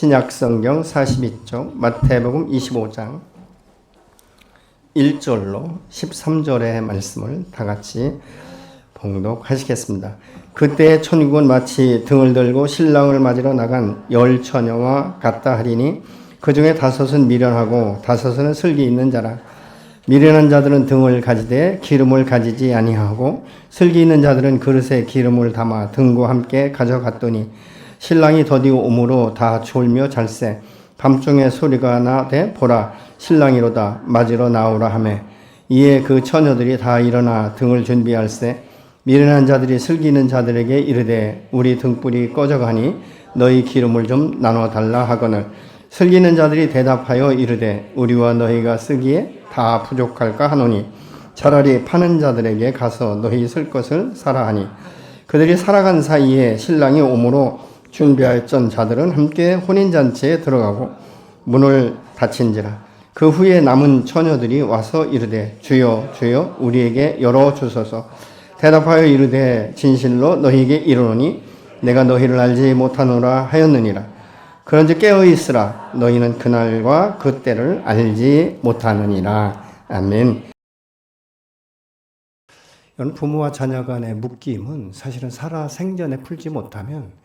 신약성경 42쪽 마태복음 25장 1절로 13절의 말씀을 다 같이 봉독하시겠습니다. 그때 천국은 마치 등을 들고 신랑을 맞으러 나간 10 처녀와 같다 하리니 그 중에 5은 미련하고 5은 슬기 있는 자라. 미련한 자들은 등을 가지되 기름을 가지지 아니하고 슬기 있는 자들은 그릇에 기름을 담아 등과 함께 가져갔더니 신랑이 더디어 오므로 다 졸며 잘세. 밤중에 소리가 나되 보라 신랑이로다 맞으러 나오라 하매 이에 그 처녀들이 다 일어나 등을 준비할세. 미련한 자들이 슬기 있는 자들에게 이르되 우리 등불이 꺼져가니 너희 기름을 좀 나눠달라 하거늘 슬기 있는 자들이 대답하여 이르되 우리와 너희가 쓰기에 다 부족할까 하노니 차라리 파는 자들에게 가서 너희 쓸 것을 사라 하니 그들이 살아간 사이에 신랑이 오므로 준비하였던 자들은 함께 혼인잔치에 들어가고 문을 닫힌지라. 그 후에 남은 처녀들이 와서 이르되 주여 주여 우리에게 열어주소서. 대답하여 이르되 진실로 너희에게 이르노니 내가 너희를 알지 못하노라 하였느니라. 그런즉 깨어 있으라. 너희는 그날과 그 때를 알지 못하느니라. 아멘. 이런 부모와 자녀 간의 묶임은 사실은 살아 생전에 풀지 못하면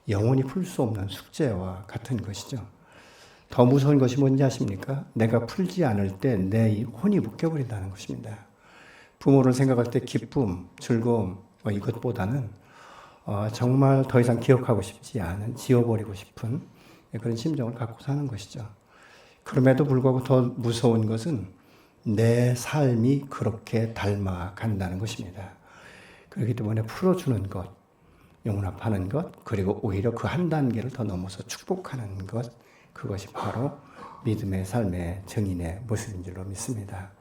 영원히 풀 수 없는 숙제와 같은 것이죠. 더 무서운 것이 뭔지 아십니까? 내가 풀지 않을 때 내 혼이 묶여버린다는 것입니다. 부모를 생각할 때 기쁨, 즐거움 이것보다는 정말 더 이상 기억하고 싶지 않은, 지워버리고 싶은 그런 심정을 갖고 사는 것이죠. 그럼에도 불구하고 더 무서운 것은 내 삶이 그렇게 닮아간다는 것입니다. 그렇기 때문에 풀어주는 것, 용납하는 것, 그리고 오히려 그 한 단계를 더 넘어서 축복하는 것, 그것이 바로 믿음의 삶의 증인의 모습인 줄로 믿습니다.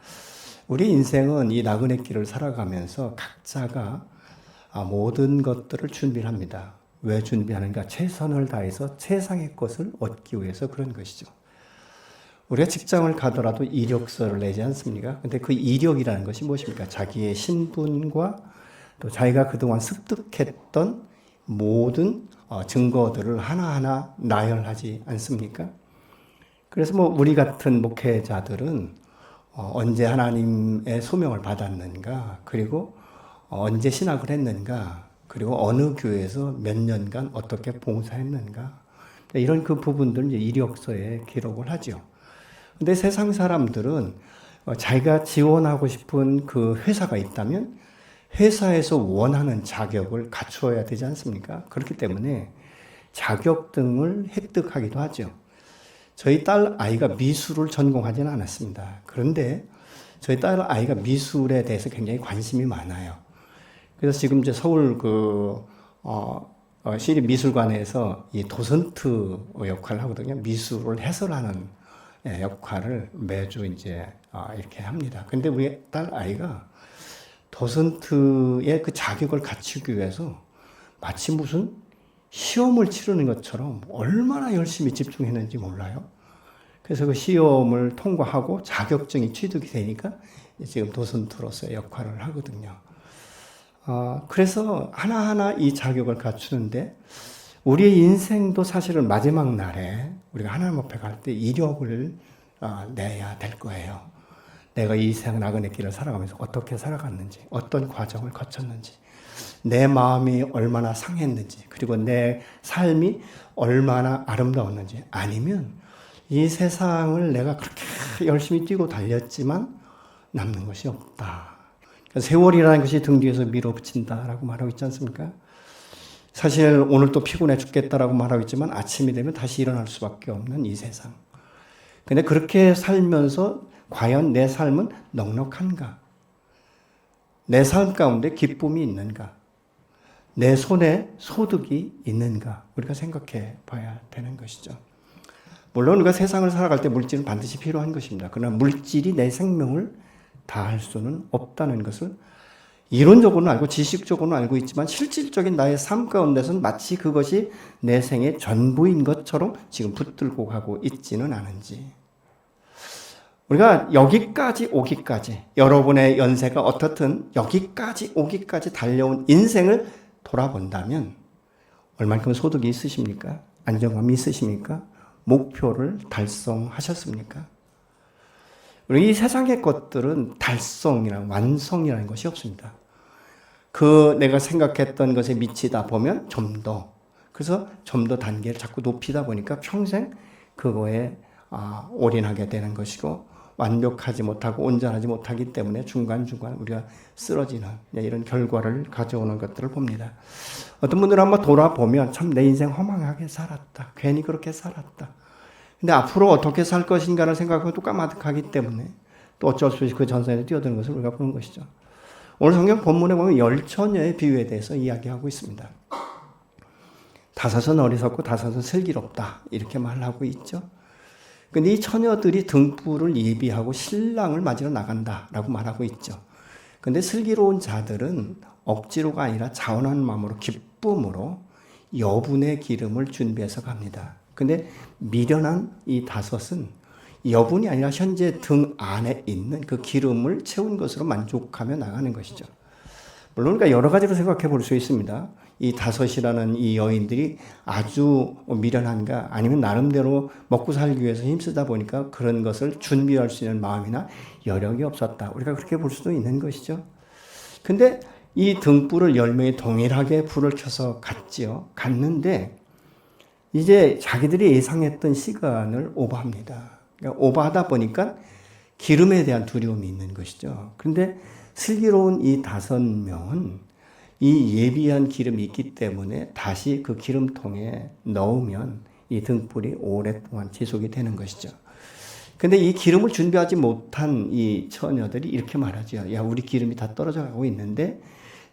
우리 인생은 이 나그네 길을 살아가면서 각자가 모든 것들을 준비합니다. 왜 준비하는가? 최선을 다해서 최상의 것을 얻기 위해서 그런 것이죠. 우리가 직장을 가더라도 이력서를 내지 않습니까? 근데 그 이력이라는 것이 무엇입니까? 자기의 신분과 또 자기가 그동안 습득했던 모든 증거들을 하나하나 나열하지 않습니까? 그래서 우리 같은 목회자들은 언제 하나님의 소명을 받았는가, 그리고 언제 신학을 했는가, 그리고 어느 교회에서 몇 년간 어떻게 봉사했는가, 이런 그 부분들을 이력서에 기록을 하죠. 근데 세상 사람들은 자기가 지원하고 싶은 그 회사가 있다면 회사에서 원하는 자격을 갖추어야 되지 않습니까? 그렇기 때문에 자격증을 획득하기도 하죠. 저희 딸 아이가 미술을 전공하지는 않았습니다. 그런데 저희 딸 아이가 미술에 대해서 굉장히 관심이 많아요. 그래서 지금 이제 서울 시립미술관에서 이 도슨트 역할을 하거든요. 미술을 해설하는 역할을 매주 이제 이렇게 합니다. 근데 우리 딸 아이가 도슨트의 그 자격을 갖추기 위해서 마치 무슨 시험을 치르는 것처럼 얼마나 열심히 집중했는지 몰라요. 그래서 그 시험을 통과하고 자격증이 취득이 되니까 지금 도슨트로서의 역할을 하거든요. 그래서 하나하나 이 자격을 갖추는데 우리의 인생도 사실은 마지막 날에 우리가 하나님 앞에 갈 때 이력을 내야 될 거예요. 내가 이 세상 나그네 길을 살아가면서 어떻게 살아갔는지, 어떤 과정을 거쳤는지, 내 마음이 얼마나 상했는지, 그리고 내 삶이 얼마나 아름다웠는지, 아니면 이 세상을 내가 그렇게 열심히 뛰고 달렸지만 남는 것이 없다. 세월이라는 것이 등 뒤에서 밀어붙인다라고 말하고 있지 않습니까? 사실 오늘 또 피곤해 죽겠다라고 말하고 있지만 아침이 되면 다시 일어날 수밖에 없는 이 세상. 근데 그렇게 살면서 과연 내 삶은 넉넉한가? 내 삶 가운데 기쁨이 있는가? 내 손에 소득이 있는가? 우리가 생각해 봐야 되는 것이죠. 물론 우리가 세상을 살아갈 때 물질은 반드시 필요한 것입니다. 그러나 물질이 내 생명을 다할 수는 없다는 것을 이론적으로는 알고 지식적으로는 알고 있지만 실질적인 나의 삶 가운데서는 마치 그것이 내 생의 전부인 것처럼 지금 붙들고 가고 있지는 않은지. 우리가 여기까지 오기까지, 여러분의 연세가 어떻든 여기까지 오기까지 달려온 인생을 돌아본다면 얼만큼 소득이 있으십니까? 안정감이 있으십니까? 목표를 달성하셨습니까? 이 세상의 것들은 달성이나 완성이라는 것이 없습니다. 내가 생각했던 것에 미치다 보면 그래서 좀 더 단계를 자꾸 높이다 보니까 평생 그거에 올인하게 되는 것이고, 완벽하지 못하고 온전하지 못하기 때문에 중간중간 우리가 쓰러지는 이런 결과를 가져오는 것들을 봅니다. 어떤 분들은 한번 돌아보면 참 내 인생 허망하게 살았다. 괜히 그렇게 살았다. 근데 앞으로 어떻게 살 것인가를 생각하고 또 까마득하기 때문에 또 어쩔 수 없이 그 전선에 뛰어드는 것을 우리가 보는 것이죠. 오늘 성경 본문에 보면 10처녀의 비유에 대해서 이야기하고 있습니다. 5은 어리석고 5은 슬기롭다, 이렇게 말하고 있죠. 근데 이 처녀들이 등불을 예비하고 신랑을 맞으러 나간다라고 말하고 있죠. 근데 슬기로운 자들은 억지로가 아니라 자원한 마음으로 기쁨으로 여분의 기름을 준비해서 갑니다. 근데 미련한 이 5은 여분이 아니라 현재 등 안에 있는 그 기름을 채운 것으로 만족하며 나가는 것이죠. 물론 그러니까 여러 가지로 생각해 볼 수 있습니다. 이 5이라는 이 여인들이 아주 미련한가, 아니면 나름대로 먹고 살기 위해서 힘쓰다 보니까 그런 것을 준비할 수 있는 마음이나 여력이 없었다. 우리가 그렇게 볼 수도 있는 것이죠. 근데 이 등불을 10명이 동일하게 불을 켜서 갔는데 이제 자기들이 예상했던 시간을 오버합니다. 그러니까 오버하다 보니까 기름에 대한 두려움이 있는 것이죠. 그런데 슬기로운 이 5명은 이 예비한 기름이 있기 때문에 다시 그 기름통에 넣으면 이 등불이 오랫동안 지속이 되는 것이죠. 근데 이 기름을 준비하지 못한 이 처녀들이 이렇게 말하죠. 야, 우리 기름이 다 떨어져 가고 있는데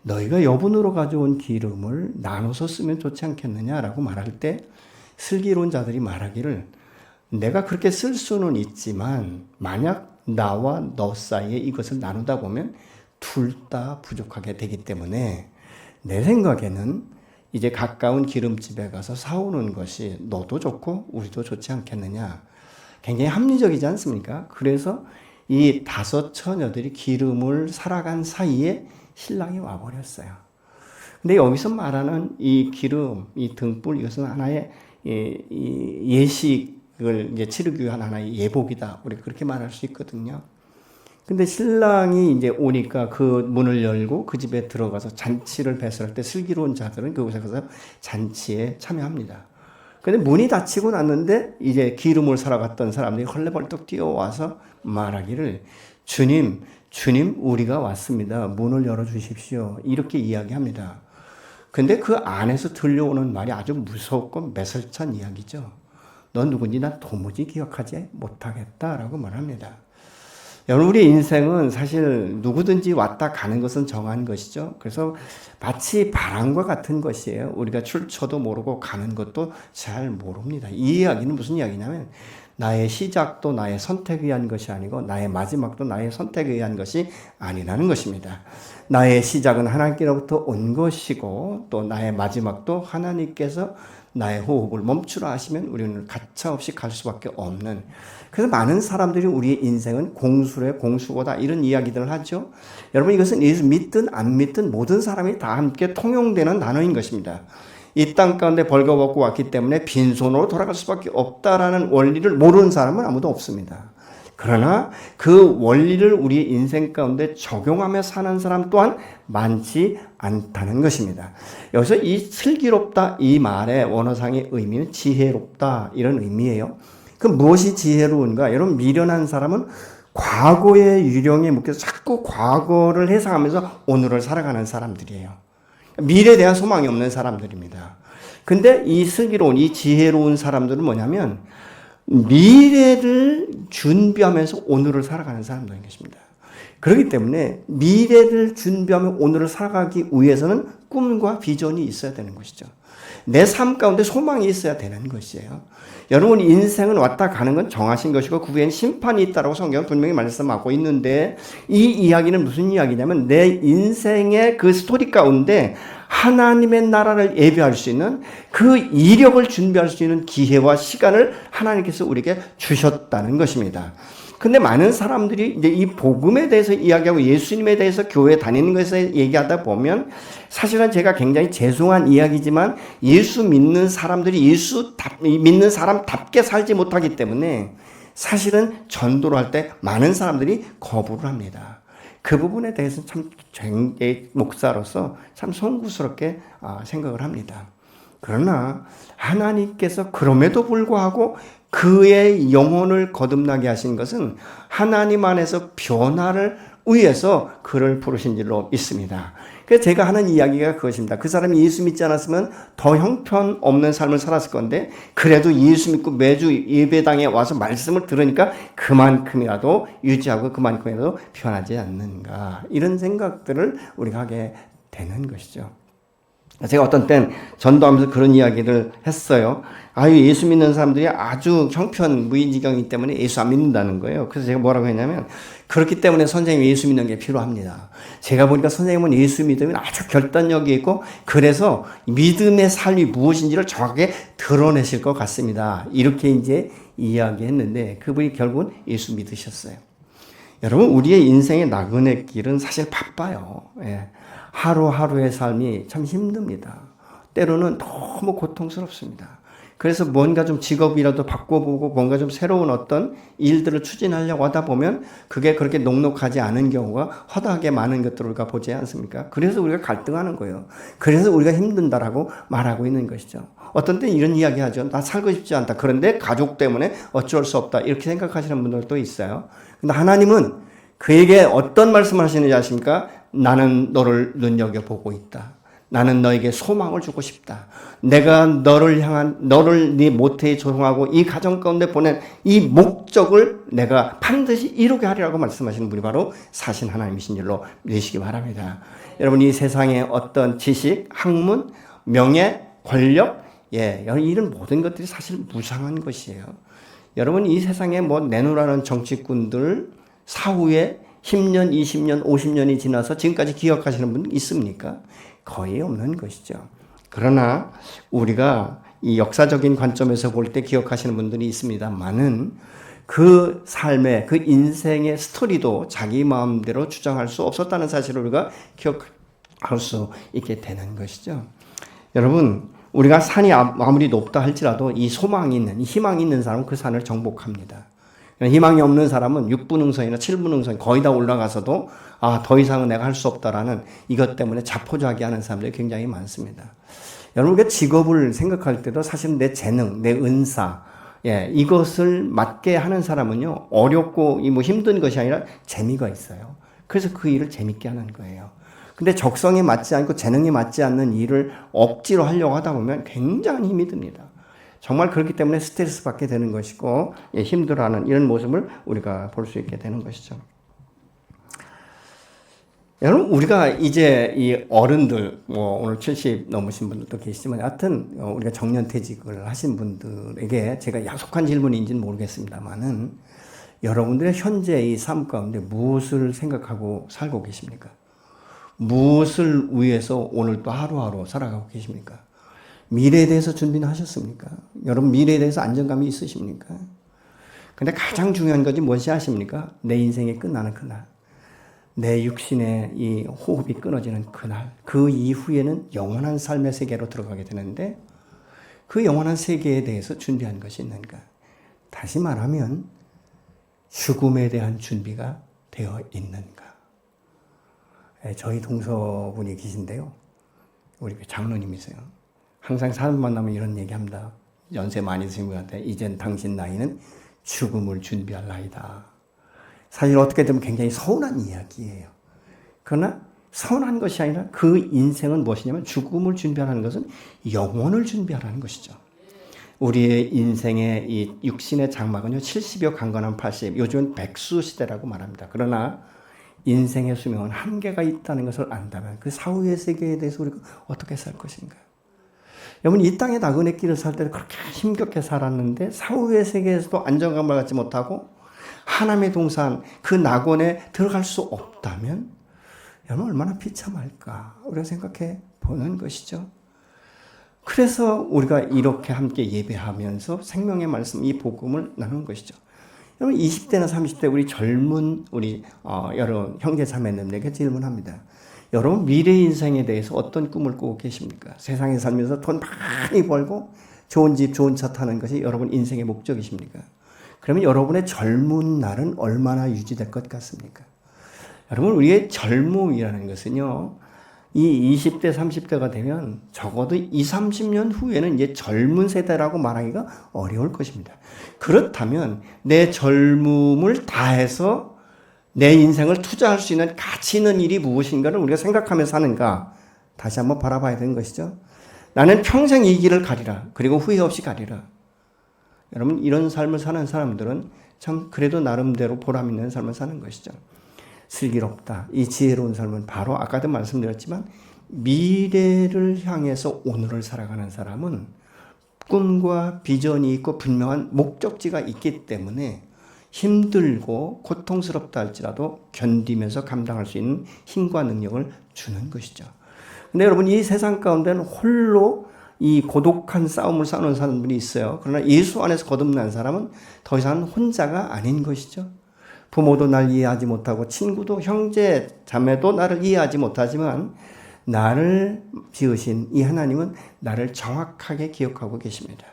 너희가 여분으로 가져온 기름을 나눠서 쓰면 좋지 않겠느냐라고 말할 때, 슬기로운 자들이 말하기를, 내가 그렇게 쓸 수는 있지만 만약 나와 너 사이에 이것을 나누다 보면 둘 다 부족하게 되기 때문에 내 생각에는 이제 가까운 기름집에 가서 사오는 것이 너도 좋고 우리도 좋지 않겠느냐. 굉장히 합리적이지 않습니까? 그래서 이 5 처녀들이 기름을 살아간 사이에 신랑이 와버렸어요. 근데 여기서 말하는 이 기름, 이 등불, 이것은 하나의 예식을 이제 치르기 위한 하나의 예복이다. 우리 그렇게 말할 수 있거든요. 근데 신랑이 이제 오니까 그 문을 열고 그 집에 들어가서 잔치를 배설할 때 슬기로운 자들은 그곳에 가서 잔치에 참여합니다. 근데 문이 닫히고 났는데 이제 기름을 사러 갔던 사람들이 헐레벌떡 뛰어와서 말하기를, 주님, 우리가 왔습니다. 문을 열어주십시오. 이렇게 이야기합니다. 근데 그 안에서 들려오는 말이 아주 무섭고 매설찬 이야기죠. 넌 누군지 난 도무지 기억하지 못하겠다라고 말합니다. 여러분, 우리 인생은 사실 누구든지 왔다 가는 것은 정한 것이죠. 그래서 마치 바람과 같은 것이에요. 우리가 출처도 모르고 가는 것도 잘 모릅니다. 이 이야기는 무슨 이야기냐면, 나의 시작도 나의 선택에 의한 것이 아니고 나의 마지막도 나의 선택에 의한 것이 아니라는 것입니다. 나의 시작은 하나님께로부터 온 것이고 또 나의 마지막도 하나님께서 나의 호흡을 멈추라 하시면 우리는 가차없이 갈 수밖에 없는, 그래서 많은 사람들이 우리의 인생은 공수래 공수고다 이런 이야기들을 하죠. 여러분, 이것은 예수 믿든 안 믿든 모든 사람이 다 함께 통용되는 단어인 것입니다. 이 땅 가운데 벌거벗고 왔기 때문에 빈손으로 돌아갈 수밖에 없다라는 원리를 모르는 사람은 아무도 없습니다. 그러나 그 원리를 우리의 인생 가운데 적용하며 사는 사람 또한 많지 않다는 것입니다. 여기서 이 슬기롭다 이 말의 원어상의 의미는 지혜롭다 이런 의미예요. 그 무엇이 지혜로운가? 여러분, 미련한 사람은 과거의 유령에 묶여서 자꾸 과거를 해석하면서 오늘을 살아가는 사람들이에요. 미래에 대한 소망이 없는 사람들입니다. 근데 이 슬기로운, 이 지혜로운 사람들은 뭐냐면 미래를 준비하면서 오늘을 살아가는 사람들인 것입니다. 그렇기 때문에 미래를 준비하며 오늘을 살아가기 위해서는 꿈과 비전이 있어야 되는 것이죠. 내 삶 가운데 소망이 있어야 되는 것이에요. 여러분, 인생은 왔다 가는 건 정하신 것이고 그 후에는 심판이 있다고 성경은 분명히 말씀하고 있는데, 이 이야기는 무슨 이야기냐면 내 인생의 그 스토리 가운데 하나님의 나라를 예배할 수 있는 그 이력을 준비할 수 있는 기회와 시간을 하나님께서 우리에게 주셨다는 것입니다. 근데 많은 사람들이 이제 이 복음에 대해서 이야기하고 예수님에 대해서 교회 다니는 것에 얘기하다 보면 사실은 제가 굉장히 죄송한 이야기지만 예수 믿는 사람들이 믿는 사람답게 살지 못하기 때문에 사실은 전도를 할 때 많은 사람들이 거부를 합니다. 그 부분에 대해서 참 목사로서 참 송구스럽게 생각을 합니다. 그러나 하나님께서 그럼에도 불구하고 그의 영혼을 거듭나게 하신 것은 하나님 안에서 변화를 위해서 그를 부르신 줄로 믿습니다. 그래서 제가 하는 이야기가 그것입니다. 그 사람이 예수 믿지 않았으면 더 형편없는 삶을 살았을 건데 그래도 예수 믿고 매주 예배당에 와서 말씀을 들으니까 그만큼이라도 유지하고 그만큼이라도 변하지 않는가, 이런 생각들을 우리가 하게 되는 것이죠. 제가 어떤 땐 전도하면서 그런 이야기를 했어요. 예수 믿는 사람들이 아주 형편 무인지경이기 때문에 예수 안 믿는다는 거예요. 그래서 제가 뭐라고 했냐면, 그렇기 때문에 선생님이 예수 믿는 게 필요합니다. 제가 보니까 선생님은 예수 믿으면 아주 결단력이 있고 그래서 믿음의 삶이 무엇인지를 정확하게 드러내실 것 같습니다. 이렇게 이제 이야기했는데 그분이 결국은 예수 믿으셨어요. 여러분, 우리의 인생의 나그네 길은 사실 바빠요. 예. 하루하루의 삶이 참 힘듭니다. 때로는 너무 고통스럽습니다. 그래서 뭔가 좀 직업이라도 바꿔보고 뭔가 좀 새로운 어떤 일들을 추진하려고 하다 보면 그게 그렇게 녹록하지 않은 경우가 허다하게 많은 것들을 우리가 보지 않습니까? 그래서 우리가 갈등하는 거예요. 그래서 우리가 힘든다라고 말하고 있는 것이죠. 어떤 때 이런 이야기 하죠. 나 살고 싶지 않다. 그런데 가족 때문에 어쩔 수 없다. 이렇게 생각하시는 분들도 있어요. 근데 하나님은 그에게 어떤 말씀을 하시는지 아십니까? 나는 너를 눈여겨보고 있다. 나는 너에게 소망을 주고 싶다. 내가 너를 네 모태에 조성하고 이 가정 가운데 보낸 이 목적을 내가 반드시 이루게 하리라고 말씀하시는 분이 바로 사신 하나님이신 줄로 믿으시기 바랍니다. 여러분, 이 세상의 어떤 지식, 학문, 명예, 권력, 이런 모든 것들이 사실 무상한 것이에요. 여러분, 이 세상에 내놓으라는 정치꾼들 사후에 10년, 20년, 50년이 지나서 지금까지 기억하시는 분 있습니까? 거의 없는 것이죠. 그러나 우리가 이 역사적인 관점에서 볼 때 기억하시는 분들이 있습니다만은 그 삶의, 그 인생의 스토리도 자기 마음대로 주장할 수 없었다는 사실을 우리가 기억할 수 있게 되는 것이죠. 여러분, 우리가 산이 아무리 높다 할지라도 이 소망이 있는, 이 희망이 있는 사람은 그 산을 정복합니다. 희망이 없는 사람은 6분응선이나 7분응선 거의 다 올라가서도 더 이상은 내가 할 수 없다라는 이것 때문에 자포자기하는 사람들이 굉장히 많습니다. 여러분, 우리가 직업을 생각할 때도 사실 내 재능, 내 은사, 이것을 맞게 하는 사람은요, 어렵고 힘든 것이 아니라 재미가 있어요. 그래서 그 일을 재밌게 하는 거예요. 근데 적성에 맞지 않고 재능에 맞지 않는 일을 억지로 하려고 하다 보면 굉장히 힘이 듭니다. 정말 그렇기 때문에 스트레스 받게 되는 것이고 힘들어하는 이런 모습을 우리가 볼 수 있게 되는 것이죠. 여러분, 우리가 이제 이 어른들, 오늘 70 넘으신 분들도 계시지만 하여튼 우리가 정년퇴직을 하신 분들에게 제가 야속한 질문인지는 모르겠습니다만은 여러분들의 현재의 삶 가운데 무엇을 생각하고 살고 계십니까? 무엇을 위해서 오늘 또 하루하루 살아가고 계십니까? 미래에 대해서 준비는 하셨습니까? 여러분, 미래에 대해서 안정감이 있으십니까? 근데 가장 중요한 것이 무엇이 아십니까? 내 인생이 끝나는 그날, 내 육신의 이 호흡이 끊어지는 그날, 그 이후에는 영원한 삶의 세계로 들어가게 되는데 그 영원한 세계에 대해서 준비한 것이 있는가? 다시 말하면 죽음에 대한 준비가 되어 있는가? 저희 동서분이 계신데요. 우리 장로님이세요. 항상 사람 만나면 이런 얘기합니다. 연세 많이 드신 분한테 이젠 당신 나이는 죽음을 준비할 나이다. 사실 어떻게 되면 굉장히 서운한 이야기예요. 그러나 서운한 것이 아니라 그 인생은 무엇이냐면 죽음을 준비하라는 것은 영혼을 준비하라는 것이죠. 우리의 인생의 이 육신의 장막은요 70여 강건한 80, 요즘은 백수 시대라고 말합니다. 그러나 인생의 수명은 한계가 있다는 것을 안다면 그 사후의 세계에 대해서 우리가 어떻게 살 것인가? 여러분, 이 땅의 나그네 길을 살 때도 그렇게 힘겹게 살았는데 사후의 세계에서도 안정감을 갖지 못하고 하나님의 동산 그 낙원에 들어갈 수 없다면 여러분 얼마나 비참할까 우리가 생각해 보는 것이죠. 그래서 우리가 이렇게 함께 예배하면서 생명의 말씀 이 복음을 나누는 것이죠. 여러분 20대나 30대 우리 젊은 우리 여러 형제 자매님에게 질문합니다. 여러분 미래 인생에 대해서 어떤 꿈을 꾸고 계십니까? 세상에 살면서 돈 많이 벌고 좋은 집 좋은 차 타는 것이 여러분 인생의 목적이십니까? 그러면 여러분의 젊은 날은 얼마나 유지될 것 같습니까? 여러분 우리의 젊음이라는 것은요, 이 20대 30대가 되면 적어도 20, 30년 후에는 이제 젊은 세대라고 말하기가 어려울 것입니다. 그렇다면 내 젊음을 다해서 내 인생을 투자할 수 있는 가치 있는 일이 무엇인가를 우리가 생각하며 사는가 다시 한번 바라봐야 되는 것이죠. 나는 평생 이 길을 가리라. 그리고 후회 없이 가리라. 여러분 이런 삶을 사는 사람들은 참 그래도 나름대로 보람 있는 삶을 사는 것이죠. 슬기롭다. 이 지혜로운 삶은 바로 아까도 말씀드렸지만 미래를 향해서 오늘을 살아가는 사람은 꿈과 비전이 있고 분명한 목적지가 있기 때문에 힘들고 고통스럽다 할지라도 견디면서 감당할 수 있는 힘과 능력을 주는 것이죠. 근데 여러분 이 세상 가운데는 홀로 이 고독한 싸움을 싸우는 사람들이 있어요. 그러나 예수 안에서 거듭난 사람은 더 이상 혼자가 아닌 것이죠. 부모도 날 이해하지 못하고 친구도 형제 자매도 나를 이해하지 못하지만 나를 지으신 이 하나님은 나를 정확하게 기억하고 계십니다.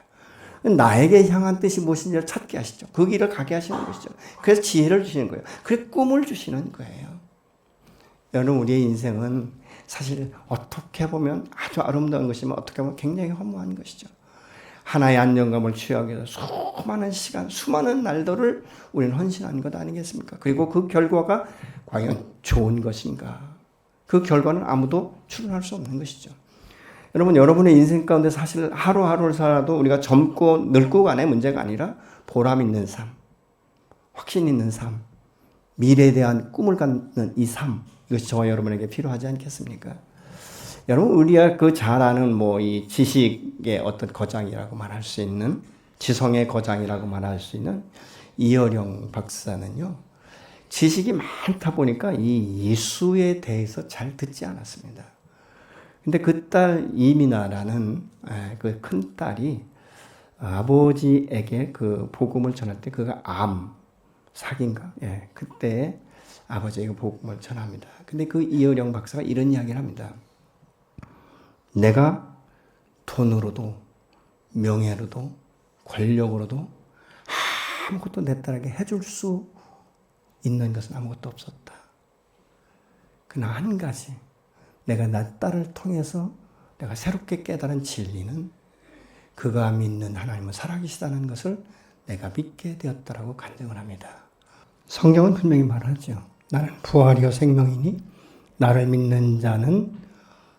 나에게 향한 뜻이 무엇인지를 찾게 하시죠. 그 길을 가게 하시는 것이죠. 그래서 지혜를 주시는 거예요. 그래서 꿈을 주시는 거예요. 여러분 우리의 인생은 사실 어떻게 보면 아주 아름다운 것이지만 어떻게 보면 굉장히 허무한 것이죠. 하나의 안정감을 취하기 위해서 수많은 시간, 수많은 날들을 우리는 헌신한 것 아니겠습니까? 그리고 그 결과가 과연 좋은 것인가? 그 결과는 아무도 추론할 수 없는 것이죠. 여러분, 여러분의 인생 가운데 사실 하루하루를 살아도 우리가 젊고 늙고 간의 문제가 아니라 보람 있는 삶, 확신 있는 삶, 미래에 대한 꿈을 갖는 이 삶, 이것이 저와 여러분에게 필요하지 않겠습니까? 여러분, 우리가 그 잘 아는 이 지식의 어떤 거장이라고 말할 수 있는, 지성의 거장이라고 말할 수 있는 이어령 박사는요, 지식이 많다 보니까 이 예수에 대해서 잘 듣지 않았습니다. 근데 그 딸 이미나라는 그 큰 딸이 아버지에게 그 복음을 전할 때 그가 사기인가? 그때 아버지에게 복음을 전합니다. 근데 그 이어령 박사가 이런 이야기를 합니다. 내가 돈으로도 명예로도 권력으로도 아무것도 내 딸에게 해줄 수 있는 것은 아무것도 없었다. 그러나 한 가지, 내가 내 딸을 통해서 내가 새롭게 깨달은 진리는 그가 믿는 하나님은 살아계시다는 것을 내가 믿게 되었다라고 간증을 합니다. 성경은 분명히 말하죠. 나는 부활이요 생명이니 나를 믿는 자는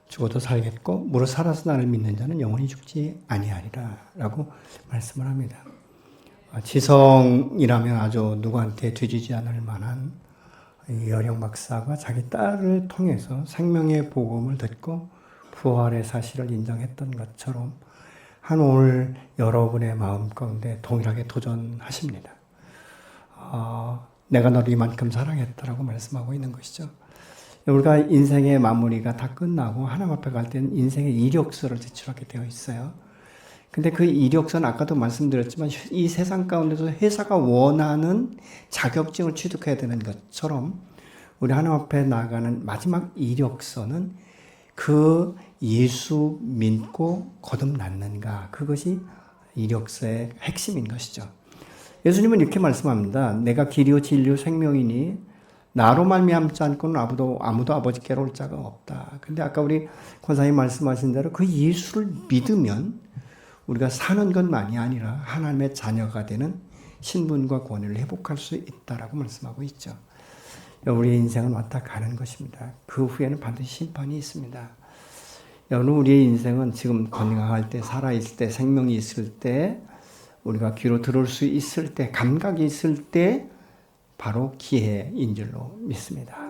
죽어도 살겠고 무릇 살아서 나를 믿는 자는 영원히 죽지 아니하리라 라고 말씀을 합니다. 지성이라면 아주 누구한테 뒤지지 않을 만한 이어령 박사가 자기 딸을 통해서 생명의 복음을 듣고 부활의 사실을 인정했던 것처럼 오늘 여러분의 마음 가운데 동일하게 도전하십니다. 내가 너를 이만큼 사랑했다라고 말씀하고 있는 것이죠. 우리가 인생의 마무리가 다 끝나고 하나님 앞에 갈 때는 인생의 이력서를 제출하게 되어 있어요. 근데 그 이력서는 아까도 말씀드렸지만 이 세상 가운데서 회사가 원하는 자격증을 취득해야 되는 것처럼 우리 하나님 앞에 나가는 마지막 이력서는 그 예수 믿고 거듭났는가, 그것이 이력서의 핵심인 것이죠. 예수님은 이렇게 말씀합니다. 내가 길이요 진리요 생명이니 나로 말미암지 않고는 아무도 아버지께로 올 자가 없다. 근데 아까 우리 권사님 말씀하신 대로 그 예수를 믿으면 우리가 사는 것만이 아니라 하나님의 자녀가 되는 신분과 권위를 회복할 수 있다라고 말씀하고 있죠. 우리의 인생은 왔다 가는 것입니다. 그 후에는 반드시 심판이 있습니다. 여러분, 우리의 인생은 지금 건강할 때, 살아있을 때, 생명이 있을 때, 우리가 귀로 들을 수 있을 때, 감각이 있을 때 바로 기회인 줄로 믿습니다.